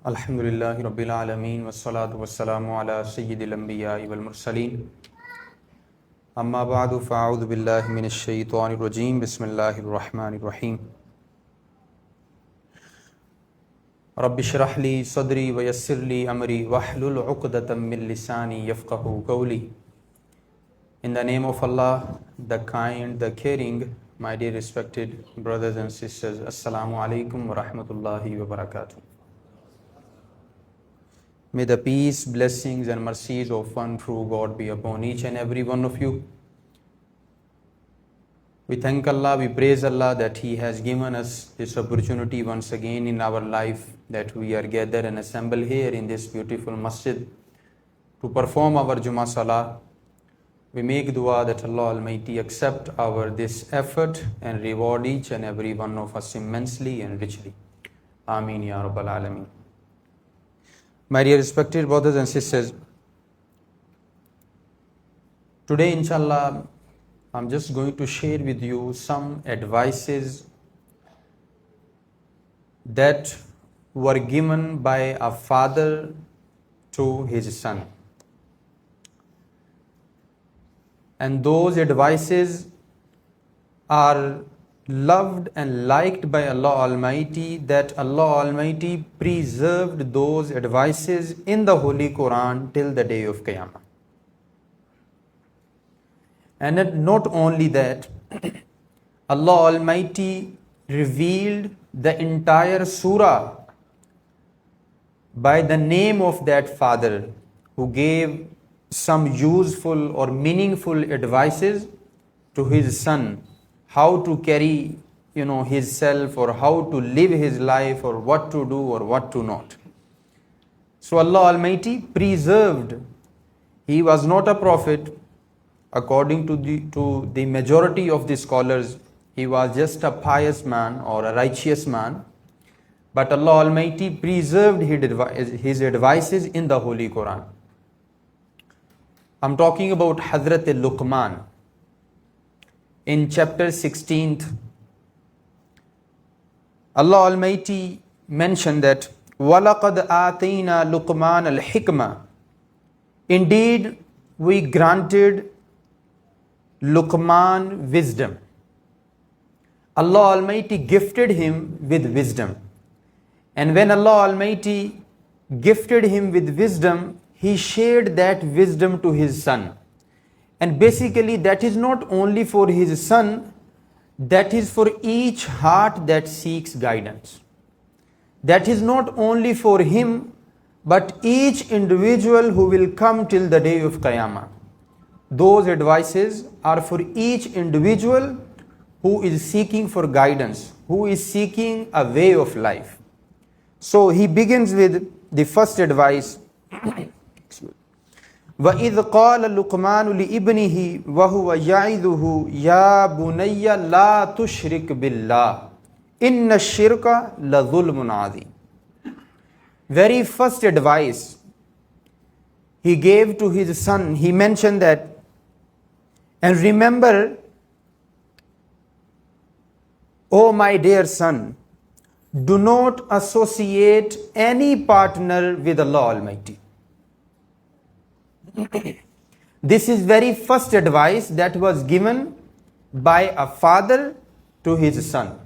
Alhamdulillahi Rabbil Alameen wassalatu wassalamu ala sayyidil anbiya'i wal mursaleen. Amma ba'du fa'a'udhu billahi minash shaytanir rajeem. Bismillahir rahmanir rahim. Rabbi shrah li sadri wa yassir li amri wahlul 'uqdatam min lisani yafqahu qawli. In the name of Allah, the kind, the caring, my dear respected brothers and sisters, Assalamu alaikum wa rahmatullahi wa barakatuh. May the peace, blessings and mercies of one true God be upon each and every one of you. We thank Allah, we praise Allah that He has given us this opportunity once again in our life, that we are gathered and assembled here in this beautiful masjid to perform our Jummah Salah. We make dua that Allah Almighty accept our this effort and reward each and every one of us immensely and richly. Ameen Ya Rabbal Alameen. My dear respected brothers and sisters, today inshallah I'm just going to share with you some advices that were given by a father to his son. And those advices are loved and liked by Allah Almighty, that Allah Almighty preserved those advices in the Holy Qur'an till the day of Qiyamah. And not only that, Allah Almighty revealed the entire surah by the name of that father who gave some useful or meaningful advices to his son, how to carry his self, or how to live his life, or what to do or what to not. So Allah Almighty preserved. He was not a prophet according to the majority of the scholars. He was just a pious man or a righteous man, but Allah Almighty preserved his advices in the Holy Quran. I'm talking about Hazrat Luqman. In chapter 16th, Allah Almighty mentioned that وَلَقَدْ آتَيْنَا لُقْمَانَ الْحِكْمَةِ. Indeed, we granted Luqman wisdom. Allah Almighty gifted him with wisdom. And when Allah Almighty gifted him with wisdom, He shared that wisdom to his son. And basically that is not only for his son, that is for each heart that seeks guidance. That is not only for him, but each individual who will come till the day of Qiyamah. Those advices are for each individual who is seeking for guidance, who is seeking a way of life. So he begins with the first advice. وَإِذْ قَالَ لُقْمَانُ لِإِبْنِهِ وَهُوَ يَعِظُهُ يَا بُنَيَّ لَا تُشْرِكْ بِاللَّهِ إِنَّ الشِّرْكَ لَظُلْمٌ عَظِيمٌ. Very first advice he gave to his son, he mentioned that, and remember, O my dear son, do not associate any partner with Allah Almighty. This is very first advice that was given by a father to his son.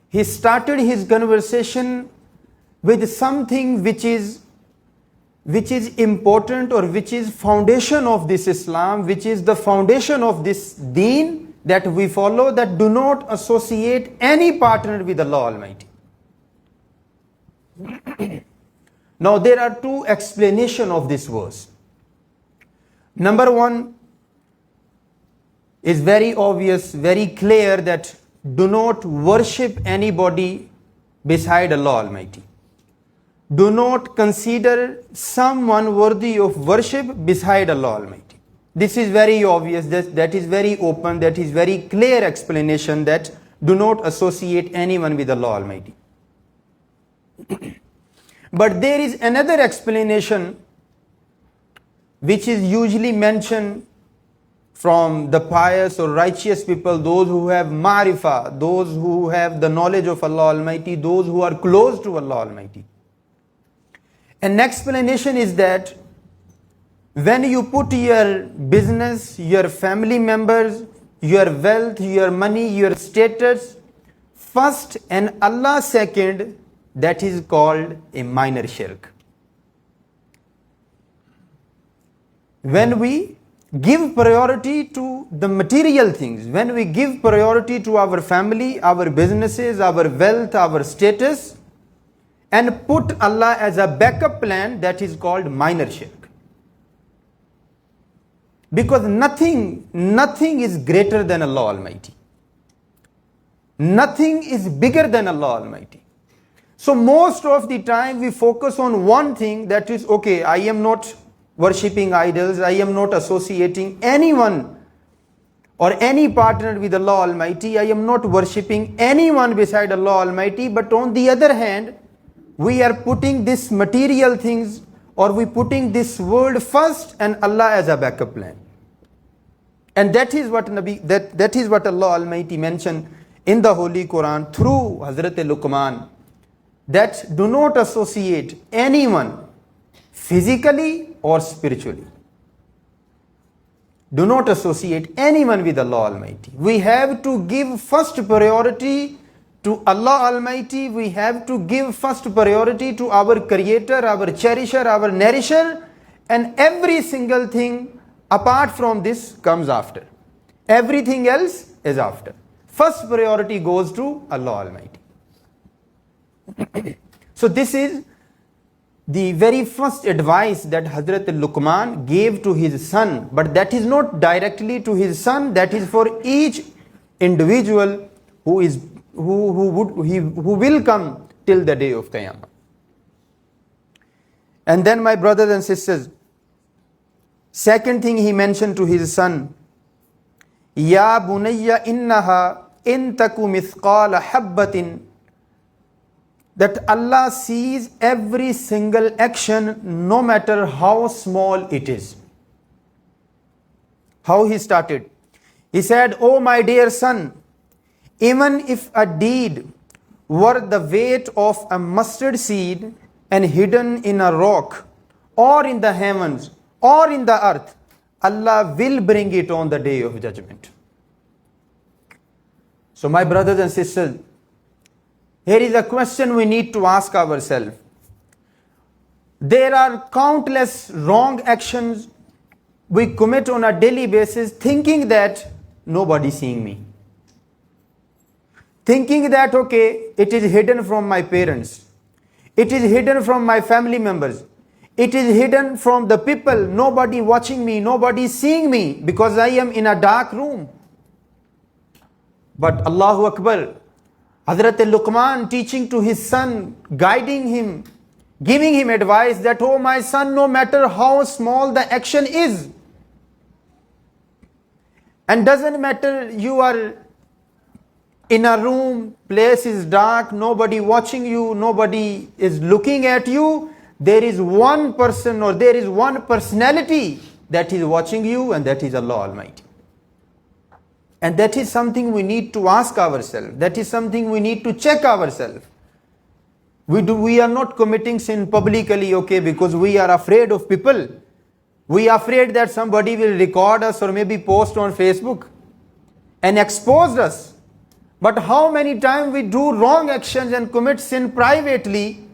He started his conversation with something which is important, or which is foundation of this Islam, which is the foundation of this deen that we follow, that do not associate any partner with Allah Almighty. Now there are two explanations of this verse. Number one is very obvious, very clear, that do not worship anybody beside Allah Almighty. Do not consider someone worthy of worship beside Allah Almighty. This is very obvious, that is very open, that is very clear explanation, that do not associate anyone with Allah Almighty. But there is another explanation which is usually mentioned from the pious or righteous people, those who have those who have the knowledge of Allah Almighty, those who are close to Allah Almighty. An explanation is that when you put your business, your family members, your wealth, your money, your status first and Allah second, that is called a minor shirk. When we give priority to the material things, when we give priority to our family, our businesses, our wealth, our status, and put Allah as a backup plan, that is called minor shirk. Because nothing is greater than Allah Almighty. Nothing is bigger than Allah Almighty. So most of the time we focus on one thing, that is, okay, I am not worshipping idols, I am not associating anyone or any partner with Allah Almighty, I am not worshipping anyone beside Allah Almighty, but on the other hand, we are putting this material things, or we putting this world first and Allah as a backup plan. And that is what that is what Allah Almighty mentioned in the Holy Quran through Hazrat Luqman, that do not associate anyone physically or spiritually. Do not associate anyone with Allah Almighty. We have to give first priority to Allah Almighty. We have to give first priority to our Creator, our Cherisher, our Nourisher, and every single thing apart from this comes after. Everything else is after. First priority goes to Allah Almighty. So this is the very first advice that Hazrat Luqman gave to his son, but that is not directly to his son, that is for each individual who will come till the day of Qiyamah. And then, my brothers and sisters, second thing he mentioned to his son, Ya bunayya innaha in taku mithqala habbatin, that Allah sees every single action, no matter how small it is. How he started? He said, "Oh my dear son, even if a deed were the weight of a mustard seed and hidden in a rock, or in the heavens, or in the earth, Allah will bring it on the day of judgment." So my brothers and sisters, here is a question we need to ask ourselves. There are countless wrong actions we commit on a daily basis, thinking that nobody is seeing me. Thinking that, okay, it is hidden from my parents. It is hidden from my family members. It is hidden from the people. Nobody watching me, nobody seeing me, because I am in a dark room. But Allahu Akbar, Hazrat Luqman teaching to his son, guiding him, giving him advice that, oh my son, no matter how small the action is, and doesn't matter you are in a room, place is dark, nobody watching you, nobody is looking at you, there is one person or there is one personality that is watching you, and that is Allah Almighty. And that is something we need to ask ourselves. That is something we need to check ourselves. We are not committing sin publicly, okay, because we are afraid of people. We are afraid that somebody will record us or maybe post on Facebook and expose us. But how many times we do wrong actions and commit sin privately,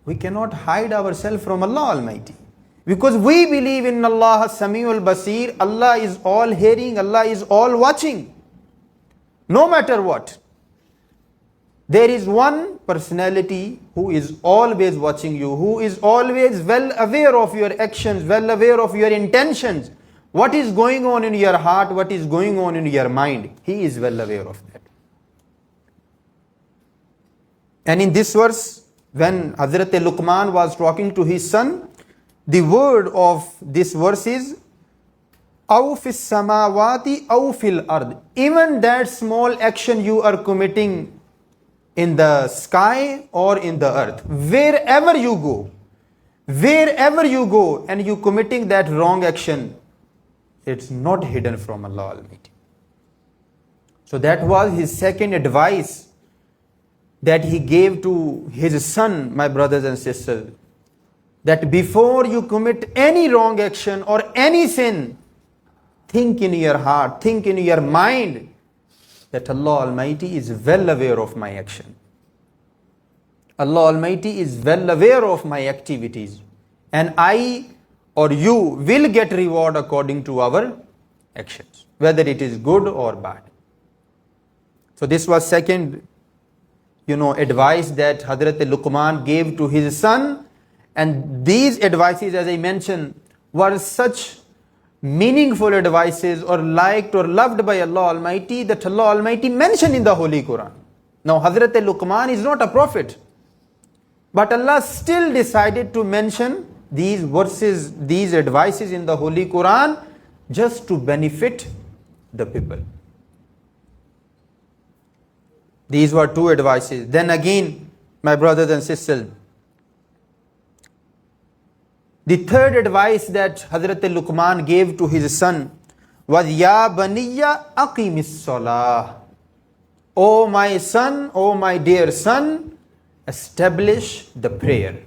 we cannot hide ourselves from Allah Almighty. Because we believe in Allah Samiul Basir, Allah is all hearing, Allah is all watching. No matter what. There is one personality who is always watching you, who is always well aware of your actions, well aware of your intentions. What is going on in your heart, what is going on in your mind. He is well aware of that. And in this verse, when Hazrat Luqman was talking to his son, the word of this verse is Aw fis samawati aw fil ard. Even that small action you are committing in the sky or in the earth, wherever you go and you committing that wrong action, it's not hidden from Allah Almighty. So that was his second advice that he gave to his son, my brothers and sisters. that before you commit any wrong action or any sin, think in your heart, think in your mind that Allah Almighty is well aware of my action. Allah Almighty is well aware of my activities, and I or you will get reward according to our actions, whether it is good or bad. So this was second, advice that Hazrat Luqman gave to his son. And these advices, as I mentioned, were such meaningful advices, or liked or loved by Allah Almighty, that Allah Almighty mentioned in the Holy Quran. Now Hazrat Luqman is not a prophet, but Allah still decided to mention these verses, these advices in the Holy Quran, just to benefit the people. These were two advices. Then again, my brothers and sisters, the third advice that Hazrat Luqman gave to his son was, Ya Baniya Aqimis Salah. O my son, O my dear son, establish the prayer.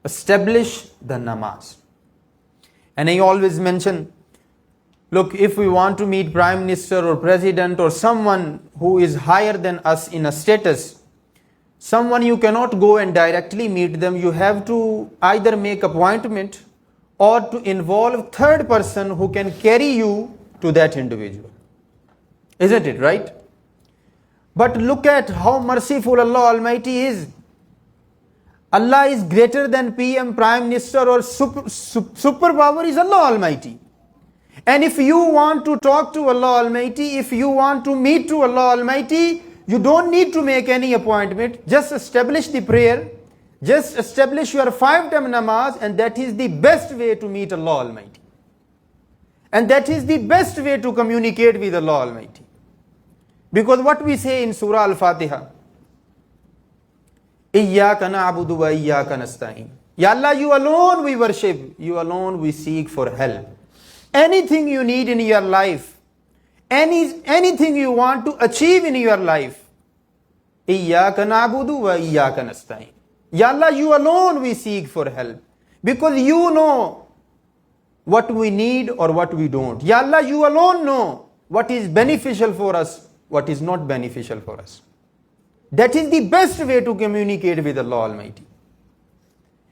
Establish the namaz. And I always mention, look, if we want to meet Prime Minister or President or someone who is higher than us in a status, someone you cannot go and directly meet them, you have to either make appointment or to involve third person who can carry you to that individual. Isn't it, right? But look at how merciful Allah Almighty is. Allah is greater than PM, Prime Minister, or superpower is Allah Almighty. And if you want to talk to Allah Almighty, if you want to meet to Allah Almighty, you don't need to make any appointment. Just establish the prayer. Just establish your 5-time namaz, and that is the best way to meet Allah Almighty. And that is the best way to communicate with Allah Almighty. Because what we say in Surah Al-Fatiha, Iyyaka na'budu wa iyyaka nasta'in. Ya Allah, you alone we worship, you alone we seek for help. Anything you need in your life, anything you want to achieve in your life, Iyyaka na'budu wa iyyaka nasta'in. Ya Allah, you alone we seek for help. Because you know what we need or what we don't. Ya Allah, you alone know what is beneficial for us, what is not beneficial for us. That is the best way to communicate with Allah Almighty.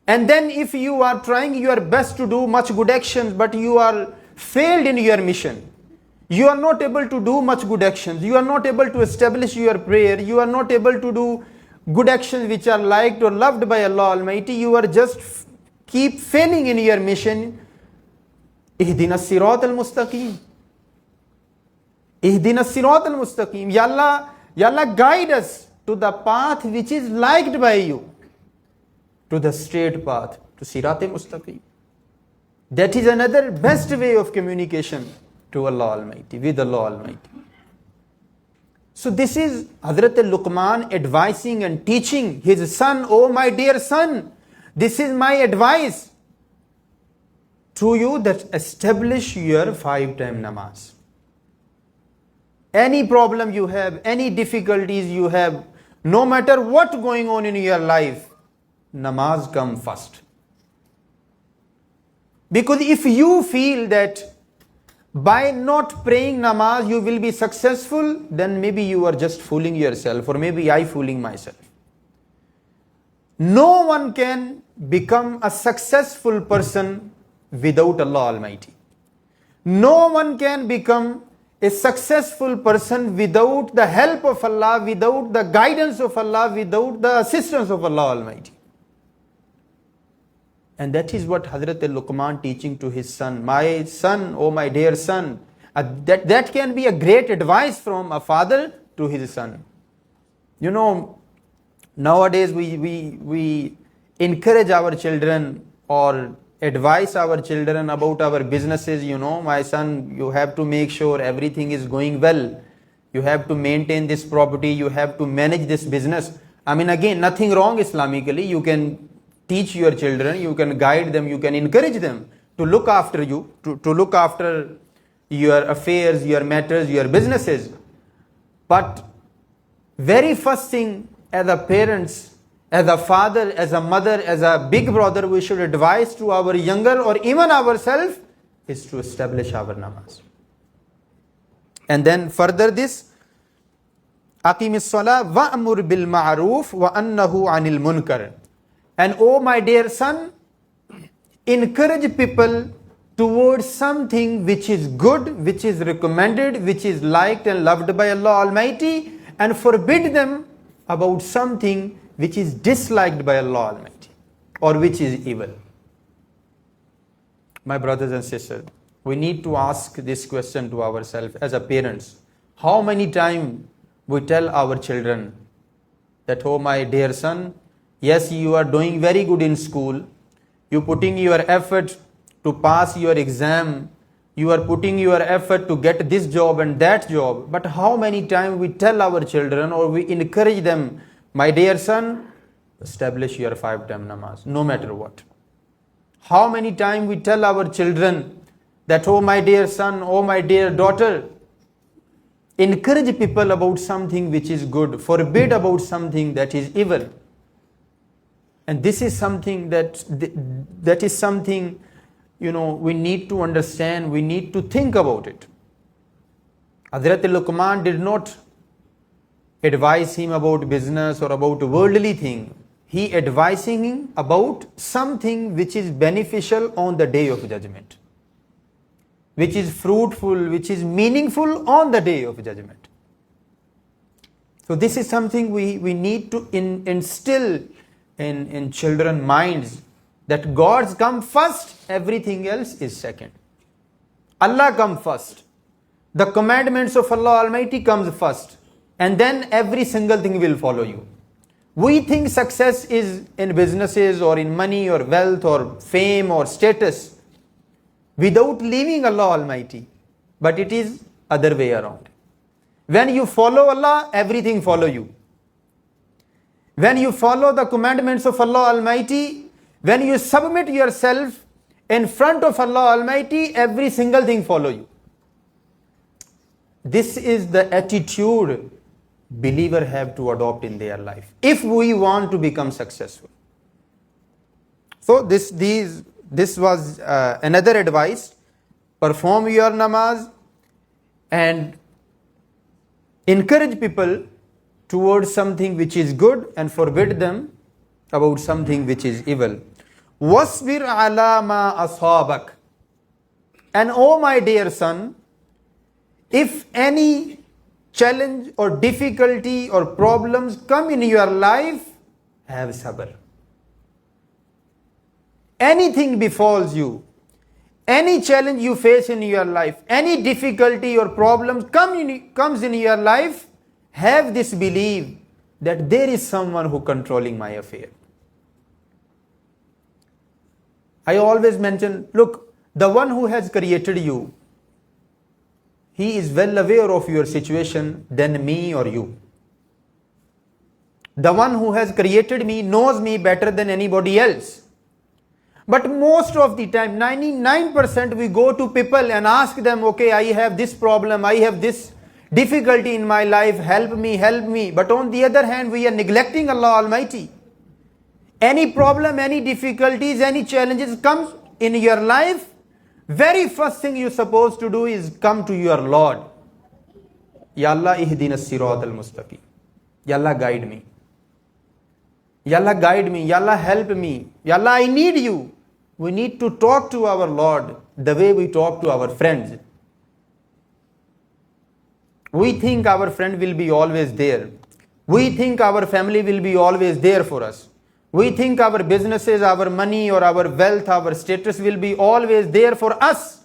And then if you are trying your best to do much good actions, but you are failed in your mission, you are not able to do much good actions, you are not able to establish your prayer, you are not able to do good actions which are liked or loved by Allah Almighty, you are just keep failing in your mission. Ihdina sirat al-mustaqim. Ihdina sirat al-mustaqim. Ya Allah, guide us to the path which is liked by you, to the straight path, to sirat al-mustaqim. That is another best way of communication to Allah Almighty, with Allah Almighty. So this is Hazrat Luqman advising and teaching his son, oh my dear son, this is my advice to you, that establish your 5-time namaz. Any problem you have, any difficulties you have, no matter what going on in your life, namaz come first. Because if you feel that by not praying namaz you will be successful, then maybe you are just fooling yourself, or maybe I fooling myself. No one can become a successful person without Allah Almighty. No one can become a successful person without the help of Allah, without the guidance of Allah, without the assistance of Allah Almighty. And that is what Hazrat Luqman teaching to his son. My son, oh my dear son. That can be a great advice from a father to his son. You know, nowadays we encourage our children or advise our children about our businesses. You know, my son, you have to make sure everything is going well. You have to maintain this property. You have to manage this business. I mean, again, nothing wrong Islamically. You can teach your children, you can guide them, you can encourage them to look after you, to look after your affairs, your matters, your businesses. But very first thing as a parents As a father, as a mother, as a big brother, we should advise to our younger or even ourselves is to establish our namaz. And then further this, Aqimis salah wa'mur bil ma'ruf wa annahu anil munkar. And oh my dear son, encourage people towards something which is good, which is recommended, which is liked and loved by Allah Almighty, and forbid them about something which is disliked by Allah Almighty or which is evil. My brothers and sisters, we need to ask this question to ourselves as a parents. How many times we tell our children that, oh my dear son, yes, you are doing very good in school, you putting your effort to pass your exam, you are putting your effort to get this job and that job, but how many times we tell our children or we encourage them, my dear son, establish your 5-time namaz, no matter what. How many times we tell our children that, oh my dear son, oh my dear daughter, encourage people about something which is good, forbid about something that is evil. And this is something that is something, we need to understand, we need to think about it. Hazrat Luqman did not advise him about business or about worldly thing. He advising him about something which is beneficial on the day of judgment, which is fruitful, which is meaningful on the day of judgment. So this is something we need to instill in children's minds, that God's come first, everything else is second. Allah come first. The commandments of Allah Almighty comes first, and then every single thing will follow you. We think success is in businesses or in money or wealth or fame or status without leaving Allah Almighty, but it is other way around. When you follow Allah, everything follow you. When you follow the commandments of Allah Almighty, when you submit yourself in front of Allah Almighty, every single thing follow you. This is the attitude believer have to adopt in their life if we want to become successful. So this was another advice. Perform your namaz and encourage people towards something which is good and forbid them about something which is evil. Wasbir ala ma asabak. And oh my dear son, if any challenge or difficulty or problems come in your life, have sabr. Anything befalls you, any challenge you face in your life, any difficulty or problems comes in your life, have this belief that there is someone who controlling my affair. I always mention, look, the one who has created you, he is well aware of your situation than me or you. The one who has created me knows me better than anybody else. But most of the time, 99% we go to people and ask them, okay, I have this problem, I have this difficulty in my life, help me, help me. But on the other hand, we are neglecting Allah Almighty. Any problem, any difficulties, any challenges comes in your life, very first thing you're supposed to do is come to your Lord. Ya Allah, ihdina as-sirat al-mustaqim. Ya Allah, guide me. Ya Allah, guide me. Ya Allah, help me. Ya Allah, I need you. We need to talk to our Lord the way we talk to our friends. We think our friend will be always there. We think our family will be always there for us. We think our businesses, our money or our wealth, our status will be always there for us.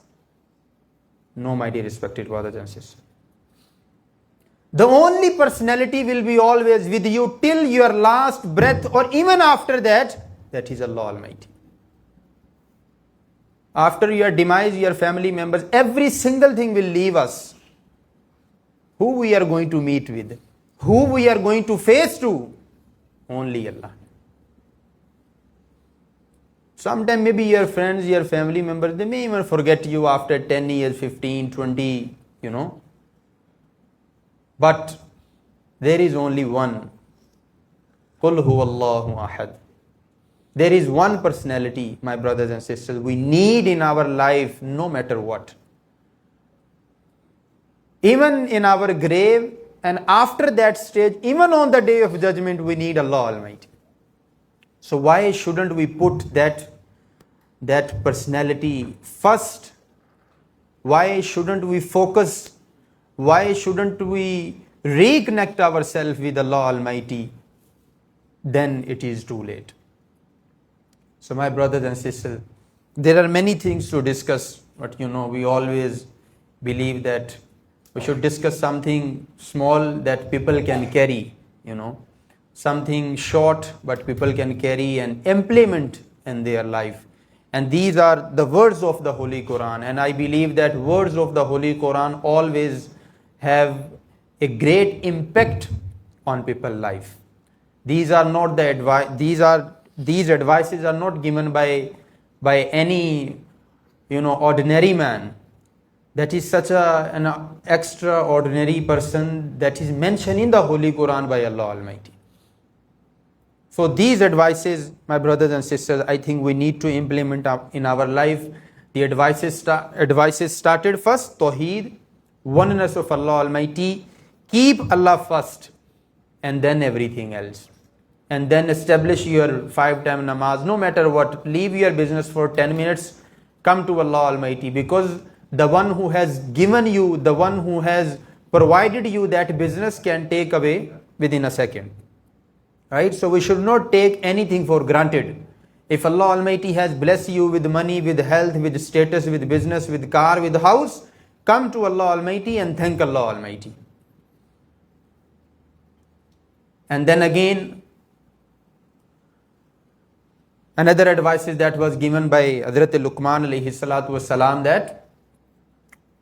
No, my dear respected brothers and sisters. The only personality will be always with you till your last breath or even after that, that is Allah Almighty. After your demise, your family members, every single thing will leave us. Who we are going to meet with, who we are going to face to, only Allah. Sometimes maybe your friends, your family members, they may even forget you after 10 years, 15, 20, But there is only one Qul huwallahu ahad. There is one personality, my brothers and sisters, we need in our life no matter what. Even in our grave and after that stage, even on the day of judgment, we need Allah Almighty. So why shouldn't we put that personality first? Why shouldn't we focus? Why shouldn't we reconnect ourselves with Allah Almighty? Then it is too late. So my brothers and sisters, there are many things to discuss, but we always believe that we should discuss something small that people can carry, something short but people can carry and implement in their life. And these are the words of the Holy Quran. And I believe that words of the Holy Quran always have a great impact on people's life. These are not the advice. These advices are not given by any ordinary man. That is such an extraordinary person that is mentioned in the Holy Quran by Allah Almighty. So these advices, my brothers and sisters, I think we need to implement in our life. The advices started first, Tawheed, oneness of Allah Almighty, keep Allah first, and then everything else. And then establish your 5-time namaz, no matter what. Leave your business for 10 minutes, come to Allah Almighty, because the one who has given you, the one who has provided you that business can take away within a second. Right? So we should not take anything for granted. If Allah Almighty has blessed you with money, with health, with status, with business, with car, with house, come to Allah Almighty and thank Allah Almighty. And then again, another advice that was given by Hazrat Luqman alayhi salatu wasalam, that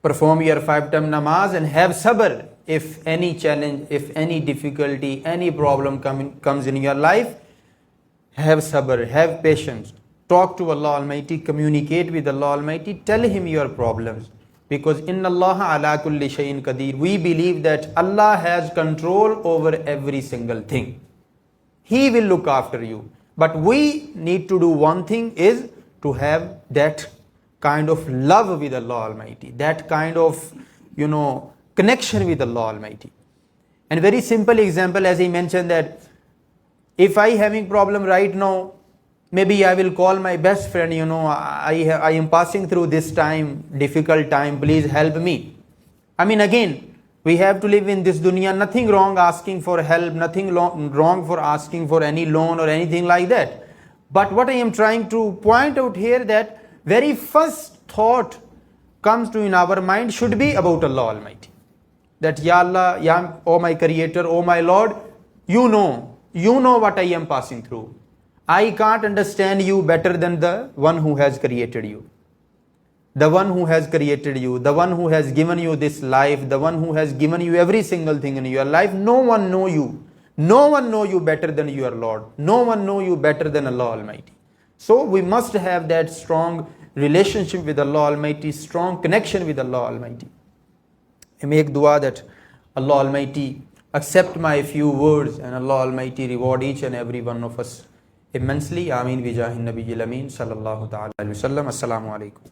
perform your 5-time namaz and have sabr. If any challenge, if any difficulty, any problem comes in your life, have sabr, have patience. Talk to Allah Almighty, communicate with Allah Almighty, tell Him your problems. Because inna Allah ala kulli shayin qadir. We believe that Allah has control over every single thing. He will look after you. But we need to do one thing, is to have that kind of love with Allah Almighty, that kind of, connection with Allah Almighty. And very simple example, as I mentioned, that if I having problem right now, maybe I will call my best friend, I am passing through this time, difficult time, please help me. I mean, again, we have to live in this dunya, nothing wrong asking for help, nothing wrong for asking for any loan or anything like that. But what I am trying to point out here, that very first thought comes to in our mind should be about Allah Almighty. That Ya Allah, Ya, oh my Creator, oh my Lord, you know what I am passing through. I can't understand you better than the one who has created you. The one who has created you, the one who has given you this life, the one who has given you every single thing in your life. No one know you. No one know you better than your Lord. No one know you better than Allah Almighty. So we must have that strong relationship with Allah Almighty, strong connection with Allah Almighty. I make dua that Allah Almighty accept my few words and Allah Almighty reward each and every one of us immensely. Ameen bi jahin nabiyil ameen sallallahu ta'ala alayhi wa sallam. Assalamu alaikum.